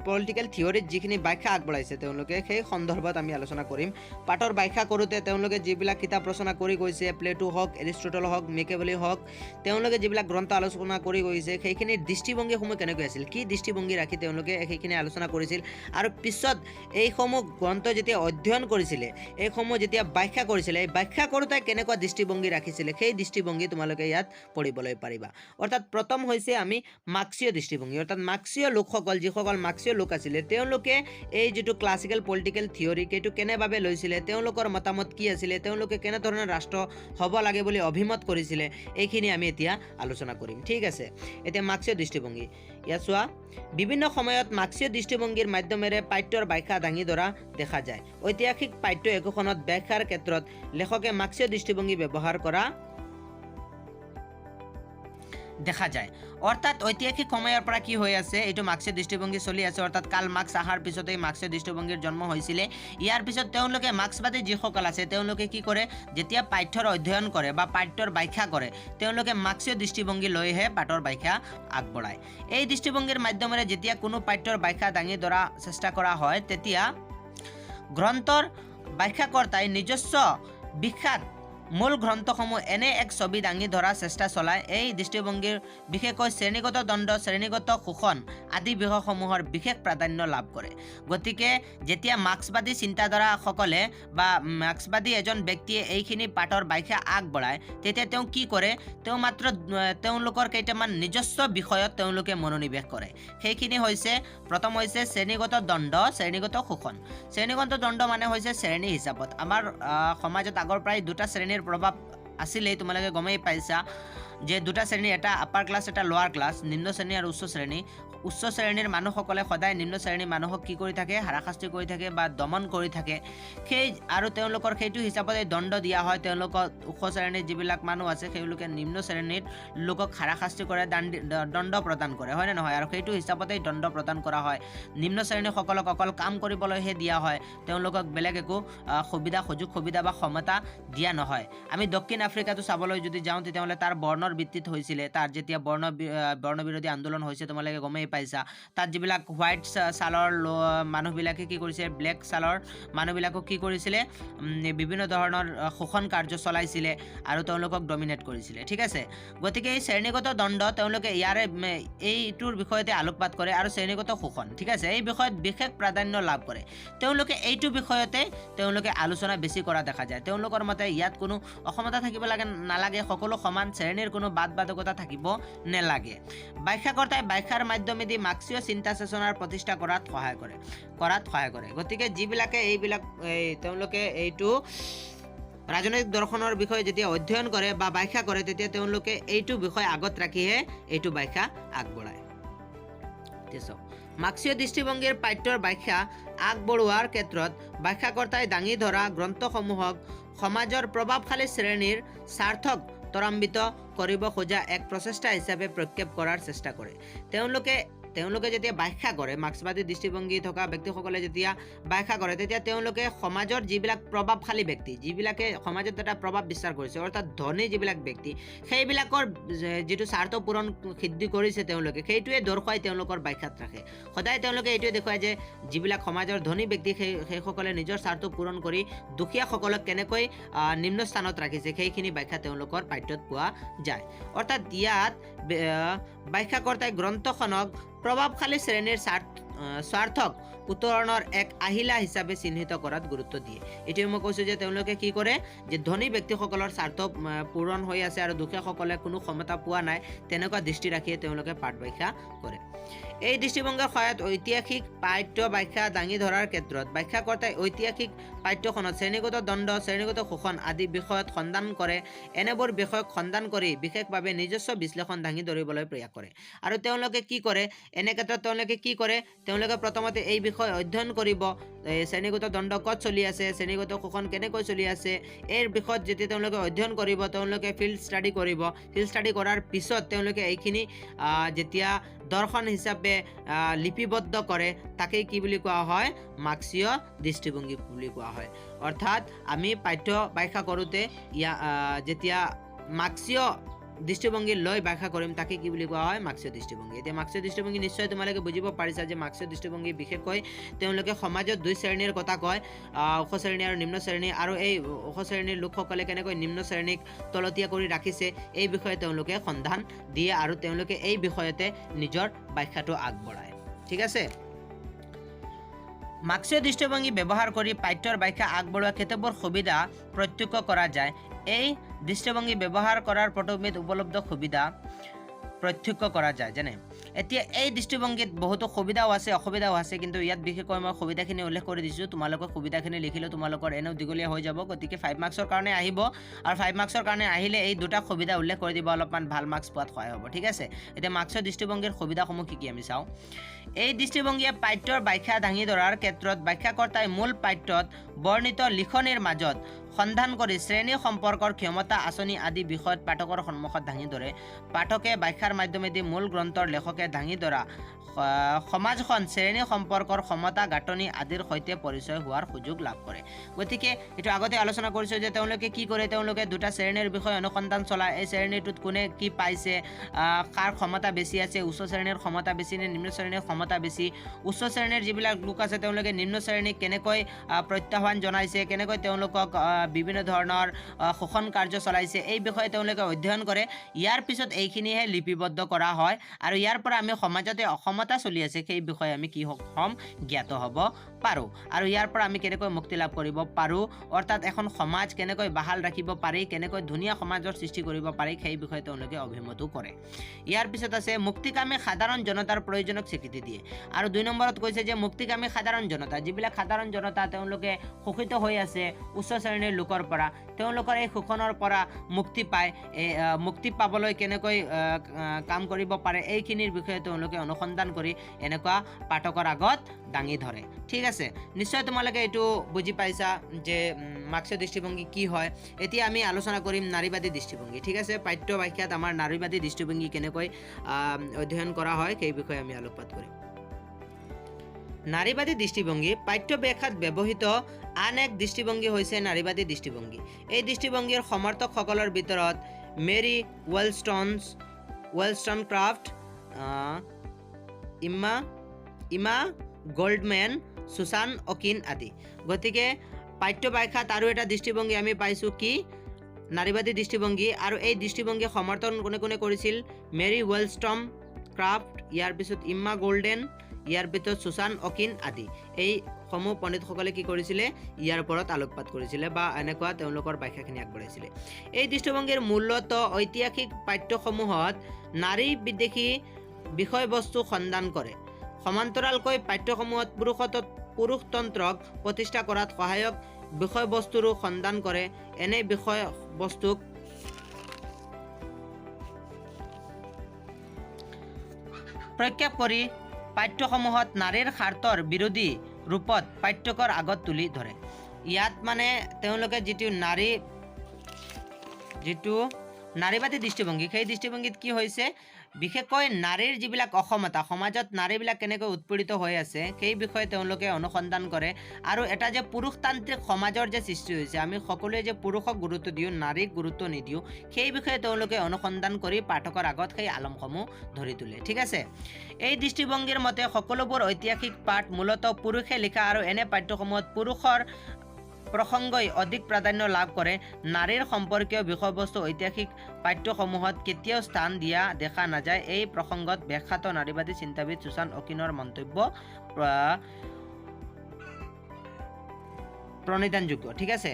পলিটিকেল থিয়ৰীত যিখিনি ব্যাখ্যা আগবঢ়াইছে তেওঁলোকে, সেই সন্দৰ্ভত আমি আলোচনা কৰিম। পাঠৰ ব্যাখ্যা কৰোঁতে তেওঁলোকে যিবিলাক কিতাপ ৰচনা কৰি গৈছে, প্লেটো হওক, এৰিষ্টটল হওক, মেকিয়াভেলি হওক, তেওঁলোকে যিবিলাক গ্ৰন্থ আলোচনা কৰি গৈছে, সেইখিনিৰ দৃষ্টিভংগীসমূহ কেনেকৈ আছিল, কি দৃষ্টিভংগী ৰাখি তেওঁলোকে সেইখিনি আলোচনা কৰিছিল, আৰু পিছত এইসমূহ গ্ৰন্থ যেতিয়া অধ্যয়ন কৰিছিলে, এইসমূহ যেতিয়া ব্যাখ্যা কৰিছিলে, এই ব্যাখ্যা কৰোঁতে কেনেকুৱা দৃষ্টিভংগী ৰাখিছিলে, সেই দৃষ্টিভংগী তোমালোকে ইয়াত পঢ়িবলৈ পাৰিবা। অৰ্থাৎ প্ৰথম হৈছে আমি মাৰ্ক্সীয় দৃষ্টিভংগী। অৰ্থাৎ মাৰ্ক্সীয় লোকসকল, যিসকল মাৰ্ক্সীয় লোক আছিলে, তেওঁলোকে এই যিটো ক্লাছিকেল পলিটিকেল থিয়ৰী, সেইটো কেনেভাৱে লৈছিলে, তেওঁলোকৰ মতামত কি আছিলে, তেওঁলোকে কেনেধৰণৰ ৰাষ্ট্ৰ হ'ব লাগে বুলি অভিমত কৰিছিলে, এইখিনি আমি এতিয়া আলোচনা কৰিম। ঠিক আছে, এতিয়া মাৰ্ক্সীয় দৃষ্টিভংগী। ইয়াত চোৱা, বিভিন্ন সময়ত মাৰ্ক্সীয় দৃষ্টিভংগীৰ মাধ্যমেৰে পাঠ্যৰ ব্যাখ্যা দাঙি ধৰা দেখা যায়। ঐতিহাসিক পাঠ্য একোখনত ব্যাখ্যাৰ ক্ষেত্ৰত লেখকে মাৰ্ক্সীয় দৃষ্টিভংগী ব্যৱহাৰ কৰা দেখা যায়। অৰ্থাৎ ঐতিহাসিক সময়ৰ পৰা কি হৈ আছে, এইটো মাৰ্ক্সীয় দৃষ্টিভংগী চলি আছে। অৰ্থাৎ কাৰ্ল মাৰ্ক্স অহাৰ পিছতেই মাৰ্ক্সীয় দৃষ্টিভংগীৰ জন্ম হৈছিলে। ইয়াৰ পিছত তেওঁলোকে, মাৰ্ক্সবাদী যিসকল আছে, তেওঁলোকে কি কৰে, যেতিয়া পাঠ্যৰ অধ্যয়ন কৰে বা পাঠ্যৰ ব্যাখ্যা কৰে, তেওঁলোকে মাৰ্ক্সীয় দৃষ্টিভংগী লৈহে পাঠৰ ব্যাখ্যা আগবঢ়ায়। এই দৃষ্টিভংগীৰ মাধ্যমেৰে যেতিয়া কোনো পাঠ্যৰ ব্যাখ্যা দাঙি ধৰা চেষ্টা কৰা হয়, তেতিয়া গ্ৰন্থৰ ব্যাখ্যাকৰ্তাই নিজস্ব বিখ্যাত মূল গ্ৰন্থসমূহ এনে এক ছবি দাঙি ধৰাৰ চেষ্টা চলায়। এই দৃষ্টিভংগীৰ বিশেষকৈ শ্ৰেণীগত দ্বন্দ্ব, শ্ৰেণীগত শোষণ আদি বিষয়সমূহৰ বিশেষ প্ৰাধান্য লাভ কৰে। গতিকে যেতিয়া মাৰ্ক্সবাদী চিন্তাধাৰাসকলে বা মাৰ্ক্সবাদী এজন ব্যক্তিয়ে এইখিনি পাঠৰ ব্যাখ্যা আগবঢ়ায়, তেতিয়া তেওঁ কি কৰে, তেওঁ মাত্ৰ তেওঁলোকৰ কেইটামান নিজস্ব বিষয়ত তেওঁলোকে মনোনিৱেশ কৰে। সেইখিনি হৈছে, প্ৰথম হৈছে শ্ৰেণীগত দ্বন্দ্ব, শ্ৰেণীগত শোষণ। শ্ৰেণীগত দ্বন্দ্ব মানে হৈছে শ্ৰেণী হিচাপত। আমাৰ সমাজত আগৰ পৰাই দুটা শ্ৰেণীৰ প্ৰভাৱ আছিলেই, তোমালোকে গমেই পাইছা যে দুটা শ্ৰেণী, এটা আপাৰ ক্লাছ, এটা লোৱাৰ ক্লাছ, নিম্ন শ্ৰেণী আৰু উচ্চ শ্ৰেণী। উচ্চ শ্ৰেণীৰ মানুহসকলে সদায় নিম্ন শ্ৰেণীৰ মানুহক কি কৰি থাকে, হাৰাশাস্তি কৰি থাকে বা দমন কৰি থাকে। আৰু তেওঁলোকৰ সেইটো হিচাপতে দণ্ড দিয়া হয়। তেওঁলোকক উচ্চ শ্ৰেণীৰ যিবিলাক মানুহ আছে, তেওঁলোকে নিম্ন শ্ৰেণীৰ লোকক হাৰাশাস্তি কৰে, দণ্ড প্ৰদান কৰে, হয়নে নহয়? আৰু সেইটো হিচাপতেই দণ্ড প্ৰদান কৰা হয়। নিম্ন শ্ৰেণীসকলক অকল কাম কৰিবলৈহে দিয়া হয়, তেওঁলোকক বেলেগ একো সুযোগ সুবিধা বা ক্ষমতা দিয়া নহয়। আমি দক্ষিণ আফ্ৰিকাটো চাবলৈ যদি যাওঁ, তেতিয়াহ'লে তাৰ বৰ্ণৰ ভিত্তিত হৈছিলে। তাৰ যেতিয়া বৰ্ণবিৰোধী আন্দোলন হৈছে, তোমালোকে গমেই পাইছা। তাত যিবিলাক হোৱাইট ছালৰ মানুহবিলাকে কি কৰিছে, ব্লেক ছালৰ মানুহবিলাকক কি কৰিছিলে, বিভিন্ন ধৰণৰ শোষণ কাৰ্য চলাইছিলে আৰু তেওঁলোকক ডমিনেট কৰিছিলে। ঠিক আছে, গতিকে এই শ্ৰেণীগত দ্বন্দ্ব, তেওঁলোকে এইটোৰ বিষয়তে আলোকপাত কৰে। আৰু শ্ৰেণীগত শোষণ, ঠিক আছে, এই বিষয়ত বিশেষ প্ৰাধান্য লাভ কৰে। তেওঁলোকে এইটো বিষয়তে তেওঁলোকে আলোচনা বেছি কৰা দেখা যায়। তেওঁলোকৰ মতে ইয়াত কোনো অসমতা থাকিব নালাগে, সকলো সমান, শ্ৰেণীৰ কোনো বাদ-বাধকতা থাকিব নালাগে। ব্যাখ্যাকৰ্তাই ব্যাখ্যাৰ মাধ্যমেদি মাৰ্ক্সীয় চিন্তা চেতনাৰ প্ৰতিষ্ঠা কৰাত সহায় কৰে। গতিকে যিবিলাকে তেওঁলোকে এইটো ৰাজনৈতিক দৰ্শনৰ বিষয়ে যেতিয়া অধ্যয়ন কৰে বা ব্যাখ্যা কৰে, তেতিয়া তেওঁলোকে এইটো বিষয় আগত ৰাখিহে এইটো ব্যাখ্যা আগবঢ়ায়। মাৰ্ক্সীয় দৃষ্টিভংগীৰ পাঠ্যৰ ব্যাখ্যা আগবঢ়োৱাৰ ক্ষেত্ৰত ব্যাখ্যাকৰ্তাই দাঙি ধৰা গ্ৰন্থসমূহক সমাজৰ প্ৰভাৱশালী শ্ৰেণীৰ স্বাৰ্থক ত্বৰান্বিত কৰিব খোজা এক প্ৰচেষ্টা হিচাপে প্ৰক্ষেপ কৰাৰ চেষ্টা কৰে। তেওঁলোকে যেতিয়া ব্যাখ্যা কৰে, মাৰ্ক্সবাদী দৃষ্টিভংগী থকা ব্যক্তিসকলে যেতিয়া ব্যাখ্যা কৰে, তেতিয়া তেওঁলোকে সমাজৰ যিবিলাক প্ৰভাৱশালী ব্যক্তি, যিবিলাকে সমাজত এটা প্ৰভাৱ বিস্তাৰ কৰিছে, অৰ্থাৎ ধনী যিবিলাক ব্যক্তি, সেইবিলাকৰ যিটো স্বাৰ্থ পূৰণ সিদ্ধি কৰিছে তেওঁলোকে, সেইটোৱে দৰ্শাই তেওঁলোকৰ ব্যাখ্যাত ৰাখে। সদায় তেওঁলোকে এইটোৱে দেখুৱায় যে যিবিলাক সমাজৰ ধনী ব্যক্তি, সেইসকলে নিজৰ স্বাৰ্থ পূৰণ কৰি দুখীয়াসকলক কেনেকৈ নিম্ন স্থানত ৰাখিছে, সেইখিনি ব্যাখ্যা তেওঁলোকৰ পাঠ্যত পোৱা যায়। অৰ্থাৎ ইয়াত ব্যাখ্যাকৰ্তাই গ্ৰন্থখনক প্ৰভাৱশালী শ্ৰেণীৰ স্বাৰ্থক উত্তৰণৰ এক আহিলা হিচাপে চিহ্নিত কৰাত গুৰুত্ব দিয়ে। এইটোৱে মই কৈছোঁ যে তেওঁলোকে কি কৰে, যে ধনী ব্যক্তিসকলৰ স্বাৰ্থ পূৰণ হৈ আছে আৰু দুখীয়াসকলে কোনো ক্ষমতা পোৱা নাই, তেনেকুৱা দৃষ্টি ৰাখিয়ে তেওঁলোকে পাঠ ব্যাখ্যা কৰে। এই দৃষ্টিভংগীৰ সহায়ত ঐতিহাসিক পাঠ্য ব্যাখ্যা দাঙি ধৰাৰ ক্ষেত্ৰত ব্যাখ্যাকৰ্তাই ঐতিহাসিক পাঠ্যখনত শ্ৰেণীগত দ্বন্দ্ব, শ্ৰেণীগত শোষণ আদি বিষয়ত সন্ধান কৰে। এনেবোৰ বিষয়ক সন্ধান কৰি বিশেষভাৱে নিজস্ব বিশ্লেষণ দাঙি ধৰিবলৈ প্ৰয়াস কৰে। আৰু তেওঁলোকে কি কৰে, এনে ক্ষেত্ৰত তেওঁলোকে কি কৰে, তেওঁলোকে প্ৰথমতে এই বিষয় অধ্যয়ন কৰিব, শ্ৰেণীগত দ্বন্দ্ব ক'ত চলি আছে, শ্ৰেণীগত শোষণ কেনেকৈ চলি আছে, এই বিষয়ত যেতিয়া তেওঁলোকে অধ্যয়ন কৰিব, তেওঁলোকে ফিল্ড ষ্টাডি কৰিব। ফিল্ড ষ্টাডি কৰাৰ পিছত তেওঁলোকে এইখিনি যেতিয়া দৰ্শন হিচাপে লিপিবদ্ধ কৰে, তাকেই কি বুলি কোৱা হয়, মাৰ্ক্সীয় দৃষ্টিভংগী বুলি কোৱা হয়। অৰ্থাৎ আমি পাঠ্য ব্যাখ্যা কৰোঁতে যেতিয়া মাৰ্ক্সীয় দৃষ্টিভংগী লৈ ব্যাখ্যা কৰিম, তাকে কি বুলি কোৱা হয়, মাৰ্ক্সীয় দৃষ্টিভংগী। এতিয়া মাৰ্ক্সীয় দৃষ্টিভংগী নিশ্চয় তোমালোকে বুজিব পাৰিছা যে মাৰ্ক্সীয় দৃষ্টিভংগী বিশেষকৈ তেওঁলোকে সমাজত দুই শ্ৰেণীৰ কথা কয়, উচ্চ শ্ৰেণী আৰু নিম্ন শ্ৰেণী, আৰু এই উচ্চ শ্ৰেণীৰ লোকসকলে কেনেকৈ নিম্ন শ্ৰেণীক তলতীয়া কৰি ৰাখিছে, এই বিষয়ে তেওঁলোকে সন্ধান দিয়ে আৰু তেওঁলোকে এই বিষয়তে নিজৰ ব্যাখ্যাটো আগবঢ়ায়। ঠিক আছে। মাৰ্ক্সীয় দৃষ্টিভংগী ব্যৱহাৰ কৰি পাঠ্যৰ ব্যাখ্যা আগবঢ়োৱা কেতবোৰ সুবিধা প্ৰত্যক্ষ কৰা যায়। এই দৃষ্টিভংগী ব্যৱহাৰ কৰাৰ পটভূমিত উপলব্ধ সুবিধা প্ৰত্যক্ষ কৰা যায়। যেনে এতিয়া এই দৃষ্টিভংগীত বহুতো সুবিধাও আছে, অসুবিধাও আছে, কিন্তু ইয়াত বিশেষকৈ মই সুবিধাখিনি উল্লেখ কৰি দিছোঁ। তোমালোকৰ সুবিধাখিনি লিখিলেও তোমালোকৰ এনেও দীঘলীয়া হৈ যাব, গতিকে 5 মাৰ্ক্সৰ কাৰণে আহিব, আৰু 5 মাৰ্ক্সৰ কাৰণে আহিলে এই দুটা সুবিধা উল্লেখ কৰি দিব, অলপমান ভাল মাৰ্ক্স পোৱাত সহায় হ'ব। ঠিক আছে। এতিয়া মাৰ্ক্সীয় দৃষ্টিভংগীৰ সুবিধাসমূহ কি কি আমি চাওঁ। এই দৃষ্টিভংগীয়ে পাঠ্যৰ ব্যাখ্যা দাঙি ধৰাৰ ক্ষেত্ৰত ব্যাখ্যাকৰ্তাই মূল পাঠ্যত বৰ্ণিত লিখনিৰ মাজত সন্ধান কৰি শ্ৰেণী সম্পৰ্কৰ ক্ষমতা, আঁচনি আদি বিষয়ত পাঠকৰ সন্মুখত দাঙি ধৰে। পাঠকে ব্যাখ্যাৰ মাধ্যমেদি মূল গ্ৰন্থৰ লেখকে দাঙি ধৰা সমাজখন শ্ৰেণী সম্পৰ্কৰ ক্ষমতা, গাঁথনি আদিৰ সৈতে পৰিচয় হোৱাৰ সুযোগ লাভ কৰে। গতিকে এইটো আগতে আলোচনা কৰিছোঁ যে তেওঁলোকে কি কৰে, তেওঁলোকে দুটা শ্ৰেণীৰ বিষয়ে অনুসন্ধান চলায়। এই শ্ৰেণীটোত কোনে কি পাইছে, কাৰ ক্ষমতা বেছি আছে, উচ্চ শ্ৰেণীৰ ক্ষমতা বেছি নে নিম্ন শ্ৰেণীৰ ক্ষমতা বেছি, উচ্চ শ্ৰেণীৰ যিবিলাক লোক আছে তেওঁলোকে নিম্ন শ্ৰেণীক কেনেকৈ প্ৰত্যাহ্বান জনাইছে, কেনেকৈ তেওঁলোকক বিভিন্ন ধৰণৰ শোষণ কাৰ্য চলাইছে, এই বিষয়ে তেওঁলোকে অধ্যয়ন কৰে। ইয়াৰ পিছত এইখিনিহে লিপিবদ্ধ কৰা হয়, আৰু ইয়াৰ পৰা আমি সমাজতে অসমতা চলি আছে সেই বিষয়ে আমি কি হ'ম, জ্ঞাত হ'ব পাৰোঁ, আৰু ইয়াৰ পৰা আমি কেনেকৈ মুক্তি লাভ কৰিব পাৰোঁ, অৰ্থাৎ এখন সমাজ কেনেকৈ বাহাল ৰাখিব পাৰি, কেনেকৈ ধুনীয়া সমাজৰ সৃষ্টি কৰিব পাৰি, সেই বিষয়ে তেওঁলোকে অভিমতো কৰে। ইয়াৰ পিছত আছে মুক্তিকামী সাধাৰণ জনতাৰ প্ৰয়োজনক স্বীকৃতি দিয়ে। আৰু 2 নম্বৰত কৈছে যে মুক্তিকামী সাধাৰণ জনতা, যিবিলাক সাধাৰণ জনতা তেওঁলোকে শোষিত হৈ আছে উচ্চ শ্ৰেণীৰ লোকৰ পৰা, তেওঁলোকৰ এই শোষণৰ পৰা মুক্তি পায়, মুক্তি পাবলৈ কেনেকৈ কাম কৰিব পাৰে, এইখিনিৰ বিষয়ে তেওঁলোকে অনুসন্ধান কৰি এনেকুৱা পাঠকৰ আগত দাঙি ধৰে। ঠিক আছে, নিশ্চয় তোমালোকে এইটো বুজি পাইছা যে মাৰ্ক্সীয় দৃষ্টিভংগী কি হয়। এতিয়া আমি আলোচনা কৰিম নাৰীবাদী দৃষ্টিভংগী। ঠিক আছে, পাঠ্য ব্যাখ্যাত আমাৰ নাৰীবাদী দৃষ্টিভংগী কেনেকৈ অধ্যয়ন কৰা হয় সেই বিষয়ে আমি আলোকপাত কৰিম। নাৰীবাদী দৃষ্টিভংগী পাঠ্য ব্যাখ্যাত ব্যৱহৃত আন এক দৃষ্টিভংগী হৈছে নাৰীবাদী দৃষ্টিভংগী। এই দৃষ্টিভংগীৰ সমৰ্থকসকলৰ ভিতৰত মেৰী wollstonecraft, ইমা গোল্ডমেন, সুসান অকিন আদি। গতিকে পাঠ্য ব্যাখ্যাত আৰু এটা দৃষ্টিভংগী আমি পাইছোঁ কি, নাৰীবাদী দৃষ্টিভংগী, আৰু এই দৃষ্টিভংগী সমৰ্থন কোনে কোনে কৰিছিল, মেৰী wollstonecraft, ইয়াৰ পিছত ইম্মা গোল্ডেন, ইয়াৰ পিছত সুসান অকিন আদি। এই সমূহ পণ্ডিতসকলে কি কৰিছিলে, ইয়াৰ ওপৰত আলোকপাত কৰিছিলে বা এনেকুৱা তেওঁলোকৰ ব্যাখ্যাখিনি আগবঢ়াইছিলে। এই দৃষ্টিভংগীৰ মূলতঃ ঐতিহাসিক পাঠ্যসমূহত নাৰী বিদ্বেষী বিষয়বস্তু সন্ধান কৰে। সমান্তৰালকৈ পাঠ্যসমূহত পুৰুষতন্ত্ৰক প্ৰতিষ্ঠা কৰাত সহায়ক বিষয়বস্তুৰো সন্ধান কৰে। এনে বিষয়বস্তুক প্ৰক্ষেপ কৰি পাঠ্যসমূহত নাৰীৰ স্বাৰ্থৰ বিৰোধী ৰূপত পাঠ্যকৰ আগত তুলি ধৰে। ইয়াত মানে তেওঁলোকে যিটো নাৰীবাদী দৃষ্টিভংগী, সেই দৃষ্টিভংগীত কি হৈছে, বিশেষকৈ নাৰীৰ যিবিলাক অসমতা, সমাজত নাৰীবিলাক কেনেকৈ উৎপীড়িত হৈ আছে সেই বিষয়ে তেওঁলোকে অনুসন্ধান কৰে। আৰু এটা যে পুৰুষতান্ত্ৰিক সমাজৰ যে সৃষ্টি হৈছে, আমি সকলোৱে যে পুৰুষক গুৰুত্ব দিওঁ, নাৰীক গুৰুত্ব নিদিওঁ, সেই বিষয়ে তেওঁলোকে অনুসন্ধান কৰি পাঠকৰ আগত সেই আলমসমূহ ধৰি তোলে। ঠিক আছে, এই দৃষ্টিভংগীৰ মতে সকলোবোৰ ঐতিহাসিক পাঠ মূলতঃ পুৰুষে লিখা, আৰু এনে পাঠ্যসমূহত পুৰুষৰ প্ৰসংগই অধিক প্ৰাধান্য লাভ কৰে। নাৰীৰ সম্পৰ্কীয় বিষয়বস্তু ঐতিহাসিক পাঠ্যসমূহত কেতিয়াও স্থান দিয়া দেখা নাযায়। এই প্ৰসংগত বিখ্যাত নাৰীবাদী চিন্তাবিদ সুসান অকিনৰ মন্তব্য প্ৰণিধানযোগ্য। ঠিক আছে,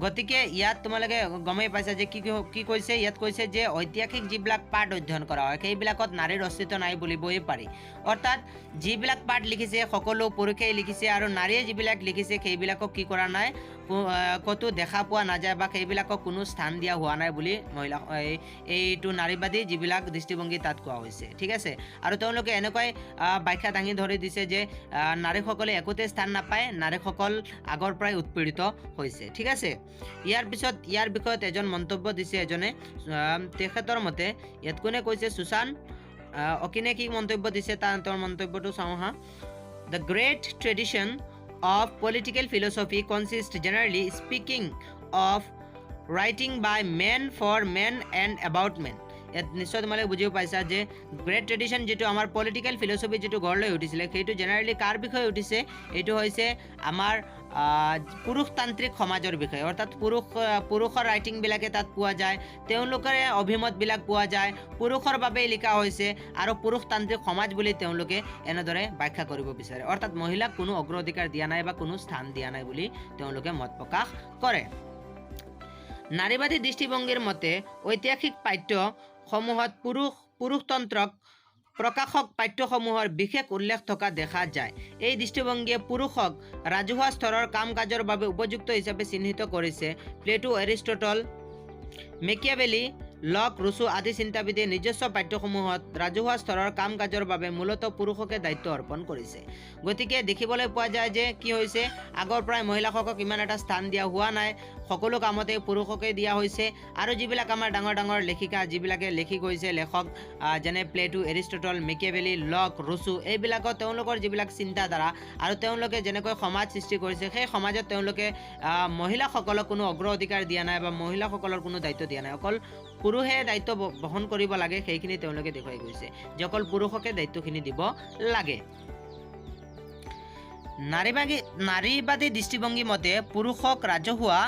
গতিকে ইয়াত তোমালোকে গমেই পাইছা যে কি কৈছে। ইয়াত কৈছে যে ঐতিহাসিক যিবিলাক পাঠ অধ্যয়ন কৰা হয় সেইবিলাকত নাৰীৰ অস্তিত্ব নাই বুলিবই পাৰি। অৰ্থাৎ যিবিলাক পাঠ লিখিছে সকলো পুৰুষেই লিখিছে আৰু নাৰীয়ে যিবিলাক লিখিছে সেইবিলাকক কি কৰা নাই, ক'তো দেখা পোৱা নাযায় বা সেইবিলাকক কোনো স্থান দিয়া হোৱা নাই বুলি এইটো নাৰীবাদী যিবিলাক দৃষ্টিভংগী তাত কোৱা হৈছে। ঠিক আছে, আৰু তেওঁলোকে এনেকৈ ব্যাখ্যা দাঙি ধৰি দিছে যে নাৰীসকলে একোতে স্থান নাপায়, নাৰীসকল আগৰ পৰাই উৎপীড়িত হৈছে। ঠিক আছে, ইয়াৰ পিছত ইয়াৰ বিষয়ত এজন মন্তব্য দিছে এজনে, তেখেতৰ মতে ইয়াত কোনে কৈছে, সুসান অকিনে কি মন্তব্য দিছে তেওঁৰ মন্তব্যটো চাওঁ হা। The great tradition of political philosophy consists generally speaking of writing by men for men and about men. ইয়াত নিশ্চয় তোমালোকে বুজিব পাইছা যে গ্ৰেট ট্ৰেডিশ্যন যিটো আমাৰ পলিটিকেল ফিলচফি যিটো গঢ় লৈ উঠিছিলে সেইটো জেনেৰেলি কাৰ বিষয়ে উঠিছে, এইটো হৈছে আমাৰ পুৰুষতান্ত্ৰিক সমাজৰ বিষয়ে। অৰ্থাৎ পুৰুষৰ ৰাইটিংবিলাকে তাত পোৱা যায়, তেওঁলোকৰ অভিমতবিলাক পোৱা যায়, পুৰুষৰ বাবেই লিখা হৈছে আৰু পুৰুষতান্ত্ৰিক সমাজ বুলি তেওঁলোকে এনেদৰে ব্যাখ্যা কৰিব বিচাৰে। অৰ্থাৎ মহিলাক কোনো অগ্ৰাধিকাৰ দিয়া নাই বা কোনো স্থান দিয়া নাই বুলি তেওঁলোকে মত প্ৰকাশ কৰে। নাৰীবাদী দৃষ্টিভংগীৰ মতে ঐতিহাসিক পাঠ্যসমূহত পুৰুষতন্ত্ৰক প্ৰকাশক পাঠ্যসমূহৰ বিশেষ উল্লেখ থকা দেখা যায়। এই দৃষ্টিভংগীয়ে পুৰুষক ৰাজহুৱা স্তৰৰ কাম কাজৰ বাবে উপযুক্ত হিচাপে চিহ্নিত কৰিছে। প্লেটো, এৰিষ্টটল, মেকিয়াভেলি, লক, ৰুছো আদি চিন্তাবিদে নিজস্ব পাঠ্যসমূহত ৰাজহুৱা স্তৰৰ কাম কাজৰ বাবে মূলতঃ পুৰুষকে দায়িত্ব অৰ্পণ কৰিছে। গতিকে দেখিবলৈ পোৱা যায় যে কি হৈছে, আগৰ পৰাই মহিলাসকলক ইমান এটা স্থান দিয়া হোৱা নাই, সকলো কামতে পুৰুষকে দিয়া হৈছে। আৰু যিবিলাক আমাৰ ডাঙৰ ডাঙৰ লেখিকা যিবিলাকে লিখি গৈছে, লেখক যেনে প্লেটো, এৰিষ্টটল, মেকিয়াভেলি, লক, ৰুছো, এইবিলাকত তেওঁলোকৰ যিবিলাক চিন্তাধাৰা আৰু তেওঁলোকে যেনেকৈ সমাজ সৃষ্টি কৰিছে সেই সমাজত তেওঁলোকে মহিলাসকলক কোনো অগ্ৰাধিকাৰ দিয়া নাই বা মহিলাসকলৰ কোনো দায়িত্ব দিয়া নাই। অকল পুৰুষে দায়িত্ব বহন কৰিব লাগে সেইখিনি তেওঁলোকে দেখুৱাই গৈছে যে অকল পুৰুষকে দায়িত্বখিনি দিব লাগে। নাৰীবাদী দৃষ্টিভংগী মতে পুৰুষক ৰাজহুৱা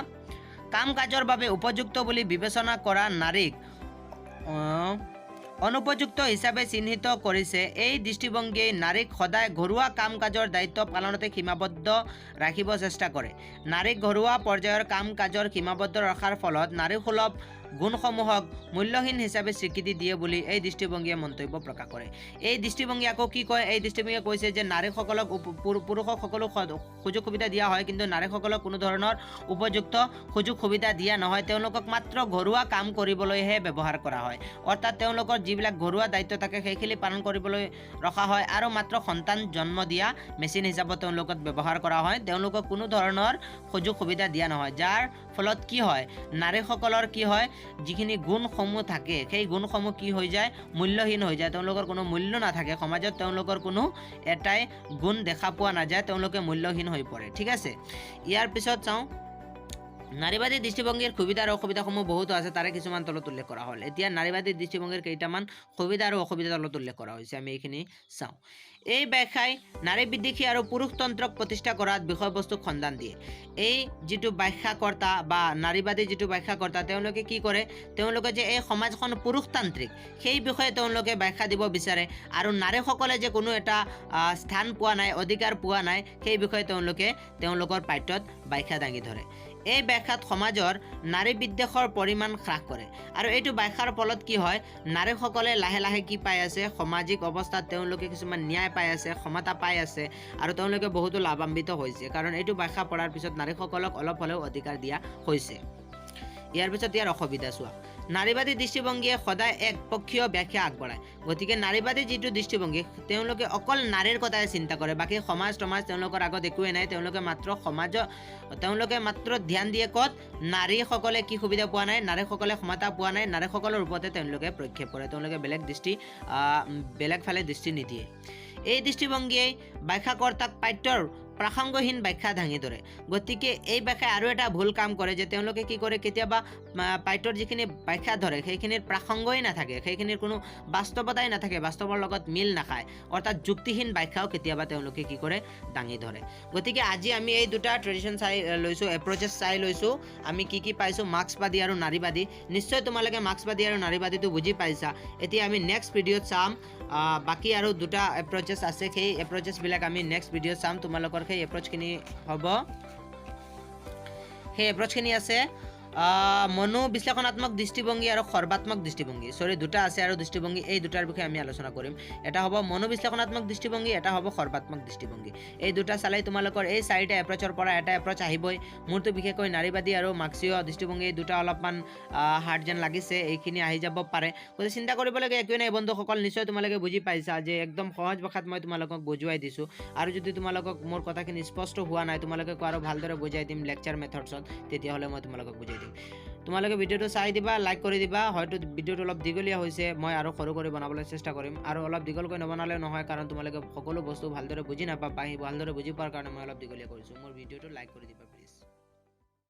কাম কাজৰ বাবে উপযুক্ত বুলি বিবেচনা কৰা নাৰীক অনুপযুক্ত হিচাপে চিহ্নিত কৰিছে। এই দৃষ্টিভংগীয়ে নাৰীক সদায় ঘৰুৱা কাম কাজৰ দায়িত্ব পালনতে সীমাবদ্ধ ৰাখিব চেষ্টা কৰে। নাৰীক ঘৰুৱা পৰ্যায়ৰ কাম কাজৰ সীমাবদ্ধ ৰখাৰ ফলত নাৰীসুলভ গুণসমূহক মূল্যহীন হিচাপে স্বীকৃতি দিয়ে বুলি এই দৃষ্টিভংগীয়ে মন্তব্য প্ৰকাশ কৰে। এই দৃষ্টিভংগী আকৌ কি কয়, এই দৃষ্টিভংগীয়ে কৈছে যে নাৰীসকলক পুৰুষক সকলো সুযোগ সুবিধা দিয়া হয়, কিন্তু নাৰীসকলক কোনো ধৰণৰ উপযুক্ত সুযোগ সুবিধা দিয়া নহয়, তেওঁলোকক মাত্ৰ ঘৰুৱা কাম কৰিবলৈহে ব্যৱহাৰ কৰা হয়। অৰ্থাৎ তেওঁলোকৰ যিবিলাক ঘৰুৱা দায়িত্ব থাকে সেইখিনি পালন কৰিবলৈ ৰখা হয় আৰু মাত্ৰ সন্তান জন্ম দিয়া মেচিন হিচাপত তেওঁলোকক ব্যৱহাৰ কৰা হয়, তেওঁলোকক কোনো ধৰণৰ সুযোগ সুবিধা দিয়া নহয়। যাৰ ফলত কি হয়, নাৰীসকলৰ কি হয়, যিখিনি গুণসমূহ থাকে সেই গুণসমূহ কি হৈ যায়, মূল্যহীন হৈ যায়, তেওঁলোকৰ কোনো মূল্য নাথাকে, সমাজত তেওঁলোকৰ কোনো এটাই গুণ দেখা পোৱা নাযায়, তেওঁলোকে মূল্যহীন হৈ পৰে। ঠিক আছে, ইয়াৰ পিছত চাওঁ নাৰীবাদী দৃষ্টিভংগীৰ সুবিধা আৰু অসুবিধাসমূহ বহুতো আছে, তাৰে কিছুমান তলত উল্লেখ কৰা হ'ল। এতিয়া নাৰীবাদী দৃষ্টিভংগীৰ কেইটামান সুবিধা আৰু অসুবিধা তলত উল্লেখ কৰা হৈছে, আমি এইখিনি চাওঁ। এই ব্যাখ্যাই নাৰী বিদ্বেষী আৰু পুৰুষতন্ত্ৰক প্ৰতিষ্ঠা কৰাত বিষয়বস্তুক সন্ধান দিয়ে। এই যিটো ব্যাখ্যাকৰ্তা বা নাৰীবাদী যিটো ব্যাখ্যাকৰ্তা তেওঁলোকে কি কৰে, তেওঁলোকে যে এই সমাজখন পুৰুষতান্ত্ৰিক সেই বিষয়ে তেওঁলোকে ব্যাখ্যা দিব বিচাৰে আৰু নাৰীসকলে যে কোনো এটা স্থান পোৱা নাই, অধিকাৰ পোৱা নাই, সেই বিষয়ে তেওঁলোকে তেওঁলোকৰ পাঠ্যত ব্যাখ্যা দাঙি ধৰে। এই ব্যাখ্যাত সমাজৰ নাৰী বিদ্বেষৰ পৰিমাণ হ্ৰাস কৰে আৰু এইটো ব্যাখ্যাৰ ফলত কি হয়, নাৰীসকলে লাহে লাহে কি পাই আছে, সামাজিক অৱস্থাত তেওঁলোকে কিছুমান ন্যায় পাই আছে, ক্ষমতা পাই আছে আৰু তেওঁলোকে বহুতো লাভান্বিত হৈছে, কাৰণ এইটো ব্যাখ্যা পঢ়াৰ পিছত নাৰীসকলক অলপ হ'লেও অধিকাৰ দিয়া হৈছে। ইয়াৰ পিছত ইয়াৰ অসুবিধা চোৱা। নাৰীবাদী দৃষ্টিভংগীয়ে সদায় একপক্ষীয় ব্যাখ্যা আগবঢ়ায়। গতিকে নাৰীবাদী যিটো দৃষ্টিভংগী তেওঁলোকে অকল নাৰীৰ কথাই চিন্তা কৰে, বাকী সমাজ তেওঁলোকৰ আগত একোৱেই নাই, তেওঁলোকে মাত্ৰ ধ্যান দিয়ে ক'ত, নাৰীসকলে কি সুবিধা পোৱা নাই, নাৰীসকলে ক্ষমতা পোৱা নাই, নাৰীসকলৰ ওপৰতে তেওঁলোকে প্ৰক্ষেপ কৰে, তেওঁলোকে বেলেগ ফালে দৃষ্টি নিদিয়ে। এই দৃষ্টিভংগীয়ে ব্যাখ্যাকৰ্তাক পাঠ্যৰ প্ৰাসংগহীন ব্যাখ্যা দাঙি ধৰে গতিকে এই ব্যাখ্যাই আৰু এটা ভুল কাম কৰে যে তেওঁলোকে কি কৰে কেতিয়াবা পাঠ্যৰ যিখিনি ব্যাখ্যা ধৰে সেইখিনিৰ প্ৰাসংগই নাথাকে সেইখিনিৰ কোনো বাস্তৱতাই নাথাকে বাস্তৱৰ লগত মিল নাখায় অৰ্থাৎ যুক্তিহীন ব্যাখ্যাও কেতিয়াবা তেওঁলোকে কি কৰে দাঙি ধৰে গতিকে আজি আমি এই দুটা ট্ৰেডিশ্যন চাই লৈছোঁ এপ্ৰ'চেছ চাই লৈছোঁ আমি কি কি পাইছোঁ মাৰ্ক্সবাদী আৰু নাৰীবাদী নিশ্চয় তোমালোকে মাৰ্ক্সবাদী আৰু নাৰীবাদীটো বুজি পাইছা এতিয়া আমি নেক্সট ভিডিঅ'ত চাম বাকী আৰু দুটা এপ্ৰ'চেছ আছে সেই এপ্ৰ'চেছবিলাক আমি নেক্সট ভিডিঅ'ত চাম তোমালোকৰ সেই এপ্ৰ'চখিনি হ'ব সেই এপ্ৰ'চখিনি আছে মনোবিশ্লেষণাত্মক দৃষ্টিভংগী আৰু সৰ্বাত্মক দৃষ্টিভংগী দুটা আছে আৰু দৃষ্টিভংগী এই দুটাৰ বিষয়ে আমি আলোচনা কৰিম এটা হ'ব মনোবিশ্লেষণাত্মক দৃষ্টিভংগী এটা হ'ব সৰ্বাত্মক দৃষ্টিভংগী এই দুটা চালেই তোমালোকৰ এই চাৰিটা এপ্ৰ'চৰ পৰা এটা এপ্ৰ'চ আহিবই মোৰতো বিশেষকৈ নাৰীবাদী আৰু মাৰ্ক্সীয় দৃষ্টিভংগী এই দুটা অলপমান হাৰ্ড যেন লাগিছে এইখিনি আহি যাব পাৰে গতিকে চিন্তা কৰিবলগীয়া একোৱেই নাই বন্ধুসকল নিশ্চয় তোমালোকে বুজি পাইছা যে একদম সহজ ভাষাত মই তোমালোকক বুজুৱাই দিছোঁ আৰু যদি তোমালোকক মোৰ কথাখিনি স্পষ্ট হোৱা নাই তোমালোকে আৰু ভালদৰে বুজাই দিম লেকচাৰ মেথডছত তেতিয়াহ'লে মই তোমালোকক বুজাই দিম তোমালোকে ভিডিঅ'টো চাই দিবা লাইক কৰি দিবা হয়তো ভিডিঅ'টো অলপ দীঘলীয়া হৈছে মই আৰু সৰু কৰি বনাবলৈ চেষ্টা কৰিম আৰু অলপ দীঘলকৈ নবনালে নহয় কাৰণ তোমালোকে সকলো বস্তু ভালদৰে বুজি নাপাবা ভালদৰে বুজি পোৱাৰ কাৰণে মই অলপ দীঘলীয়া কৰিছোঁ মোৰ ভিডিঅ'টো লাইক কৰি দিবা প্লিজ